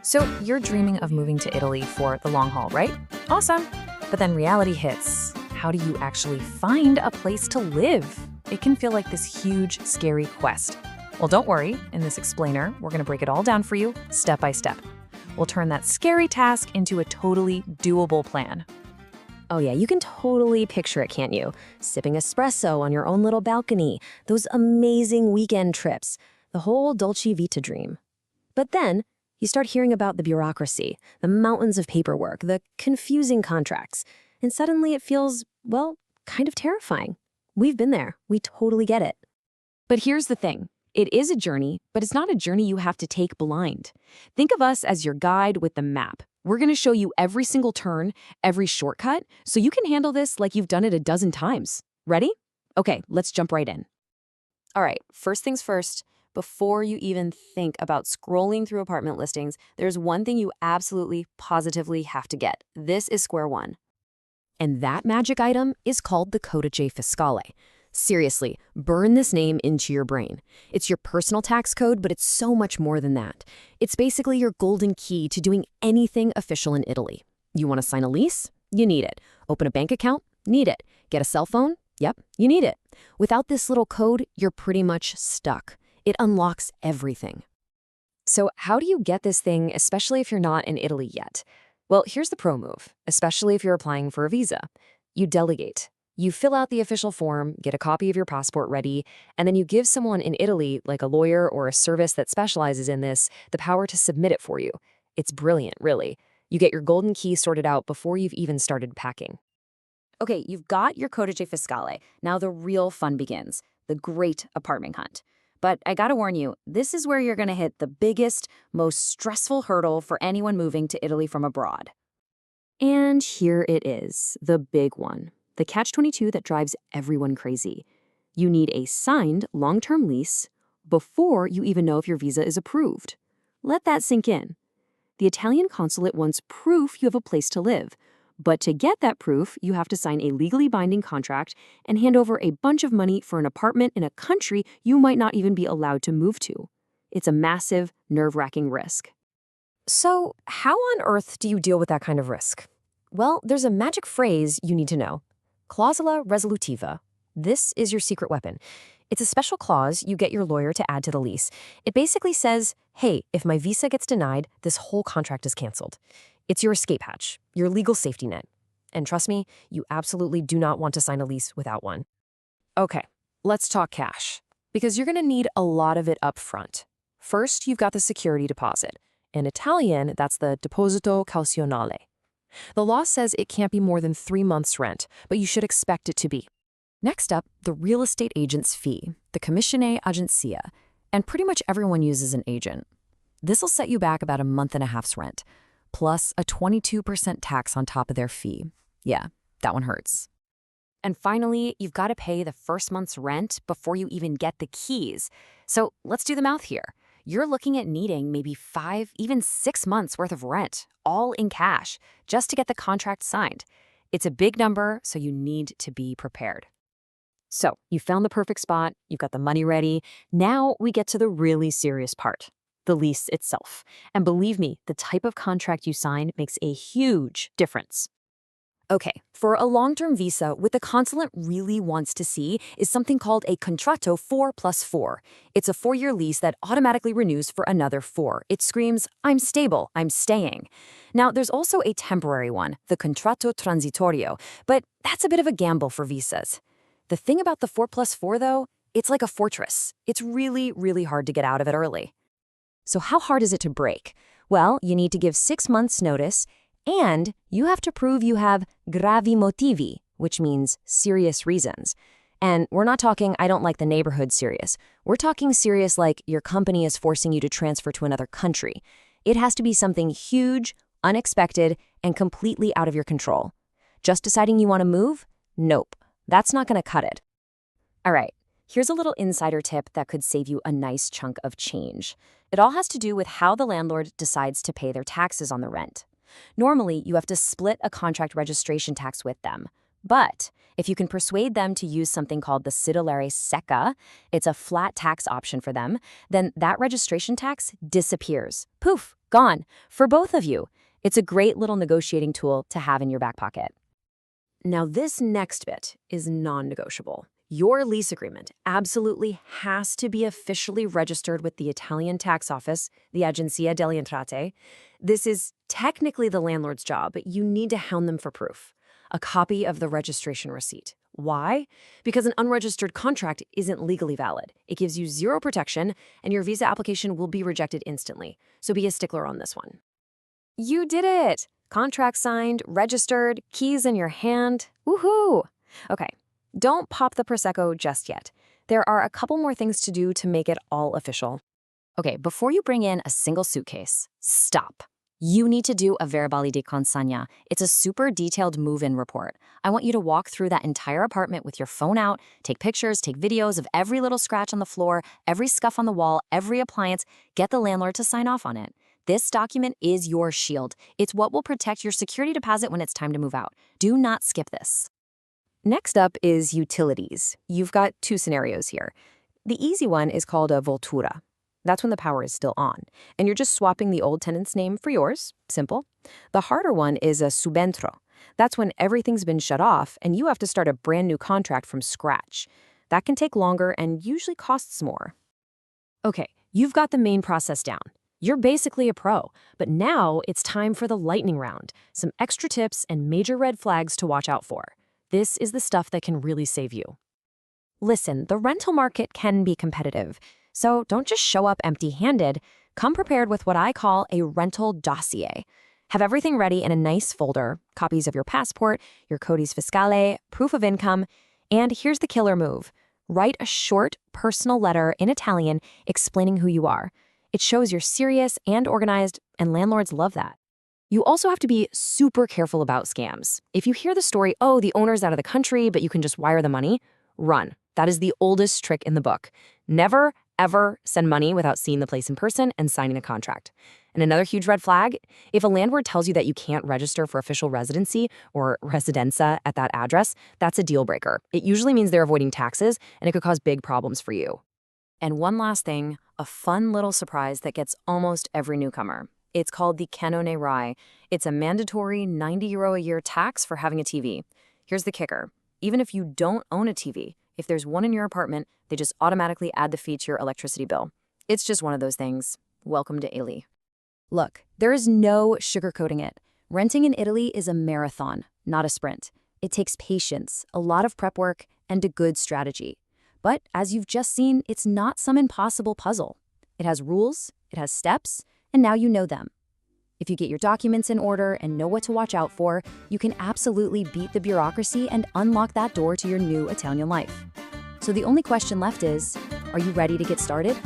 So you're dreaming of moving to Italy for the long haul, right? Awesome. But then reality hits. How do you actually find a place to live? It can feel like this huge, scary quest. Well, don't worry. In this explainer, we're going to break it all down for you, step by step. We'll turn that scary task into a totally doable plan. Oh yeah, you can totally picture it, can't you? Sipping espresso on your own little balcony, those amazing weekend trips, the whole Dolce Vita dream. But then, you start hearing about the bureaucracy, the mountains of paperwork, the confusing contracts, and suddenly it feels, well, kind of terrifying. We've been there. We totally get it. But here's the thing. It is a journey, but it's not a journey you have to take blind. Think of us as your guide with the map. We're going to show you every single turn, every shortcut, so you can handle this like you've done it a dozen times. Ready? Okay, let's jump right in. All right, first things first, before you even think about scrolling through apartment listings, there's one thing you absolutely, positively have to get. This is square one. And that magic item is called the Codice Fiscale. Seriously, burn this name into your brain. It's your personal tax code, but it's so much more than that. It's basically your golden key to doing anything official in Italy. You want to sign a lease? You need it. Open a bank account? Need it. Get a cell phone? Yep, you need it. Without this little code, you're pretty much stuck. It unlocks everything. So how do you get this thing, especially if you're not in Italy yet? Well, here's the pro move, especially if you're applying for a visa. You delegate. You fill out the official form, get a copy of your passport ready, and then you give someone in Italy, like a lawyer or a service that specializes in this, the power to submit it for you. It's brilliant, really. You get your golden key sorted out before you've even started packing. Okay, you've got your Codice Fiscale. Now the real fun begins, the great apartment hunt. But I gotta warn you, this is where you're gonna hit the biggest, most stressful hurdle for anyone moving to Italy from abroad. And here it is, the big one. The catch-22 that drives everyone crazy. You need a signed long-term lease before you even know if your visa is approved. Let that sink in. The Italian consulate wants proof you have a place to live. But to get that proof, you have to sign a legally binding contract and hand over a bunch of money for an apartment in a country you might not even be allowed to move to. It's a massive, nerve-wracking risk. So, how on earth do you deal with that kind of risk? Well, there's a magic phrase you need to know. Clausula resolutiva. This is your secret weapon. It's a special clause you get your lawyer to add to the lease. It basically says, hey, if my visa gets denied, this whole contract is canceled. It's your escape hatch, your legal safety net. And trust me, you absolutely do not want to sign a lease without one. Okay, let's talk cash, because you're going to need a lot of it up front. First, you've got the security deposit. In Italian, that's the deposito cauzionale. The law says it can't be more than 3 months' rent, but you should expect it to be. Next up, the real estate agent's fee, the commissione agenzia, and pretty much everyone uses an agent. This'll set you back about a month and a half's rent, plus a 22% tax on top of their fee. Yeah, that one hurts. And finally, you've got to pay the first month's rent before you even get the keys. So let's do the math here. You're looking at needing maybe 5, even 6 months worth of rent, all in cash, just to get the contract signed. It's a big number, so you need to be prepared. So you found the perfect spot, you've got the money ready. Now we get to the really serious part, the lease itself. And believe me, the type of contract you sign makes a huge difference. Okay, for a long-term visa, what the consulate really wants to see is something called a contratto 4+4. It's a 4-year lease that automatically renews for another 4. It screams, I'm stable, I'm staying. Now, there's also a temporary one, the contratto transitorio, but that's a bit of a gamble for visas. The thing about the 4+4, though, it's like a fortress. It's really, really hard to get out of it early. So how hard is it to break? Well, you need to give 6 months' notice, and you have to prove you have gravi motivi, which means serious reasons. And we're not talking, I don't like the neighborhood serious. We're talking serious like your company is forcing you to transfer to another country. It has to be something huge, unexpected, and completely out of your control. Just deciding you want to move? Nope. That's not going to cut it. All right, here's a little insider tip that could save you a nice chunk of change. It all has to do with how the landlord decides to pay their taxes on the rent. Normally, you have to split a contract registration tax with them. But If you can persuade them to use something called the cedolare secca, it's a flat tax option for them, then that registration tax disappears. Poof, gone, for both of you. It's a great little negotiating tool to have in your back pocket. Now, this next bit is non-negotiable. Your lease agreement absolutely has to be officially registered with the Italian tax office, the Agenzia delle Entrate. This is technically the landlord's job, but you need to hound them for proof. A copy of the registration receipt. Why? Because an unregistered contract isn't legally valid. It gives you zero protection, and your visa application will be rejected instantly. So be a stickler on this one. You did it! Contract signed, registered, keys in your hand. Woohoo! Okay, don't pop the Prosecco just yet. There are a couple more things to do to make it all official. Okay, before you bring in a single suitcase, stop. You need to do a verbali di consegna. It's a super detailed move-in report. I want you to walk through that entire apartment with your phone out, take pictures, take videos of every little scratch on the floor, every scuff on the wall, every appliance, get the landlord to sign off on it. This document is your shield. It's what will protect your security deposit when it's time to move out. Do not skip this. Next up is utilities. You've got two scenarios here. The easy one is called a voltura. That's when the power is still on, and you're just swapping the old tenant's name for yours. Simple. The harder one is a subentro. That's when everything's been shut off, and you have to start a brand new contract from scratch. That can take longer and usually costs more. Okay, you've got the main process down. You're basically a pro, but now it's time for the lightning round. Some extra tips and major red flags to watch out for. This is the stuff that can really save you. Listen, the rental market can be competitive. So don't just show up empty-handed. Come prepared with what I call a rental dossier. Have everything ready in a nice folder, copies of your passport, your Codice Fiscale, proof of income, and here's the killer move. Write a short, personal letter in Italian explaining who you are. It shows you're serious and organized, and landlords love that. You also have to be super careful about scams. If you hear the story, oh, the owner's out of the country, but you can just wire the money, run. That is the oldest trick in the book. Never, ever send money without seeing the place in person and signing a contract. And another huge red flag, if a landlord tells you that you can't register for official residency or residenza at that address, that's a deal breaker. It usually means they're avoiding taxes, and it could cause big problems for you. And one last thing, a fun little surprise that gets almost every newcomer. It's called the Canone Rai. It's a mandatory €90 a year tax for having a TV. Here's the kicker. Even if you don't own a TV, if there's one in your apartment, they just automatically add the fee to your electricity bill. It's just one of those things. Welcome to Italy. Look, there is no sugarcoating it. Renting in Italy is a marathon, not a sprint. It takes patience, a lot of prep work, and a good strategy. But as you've just seen, it's not some impossible puzzle. It has rules, it has steps, and now you know them. If you get your documents in order and know what to watch out for, you can absolutely beat the bureaucracy and unlock that door to your new Italian life. So the only question left is, are you ready to get started?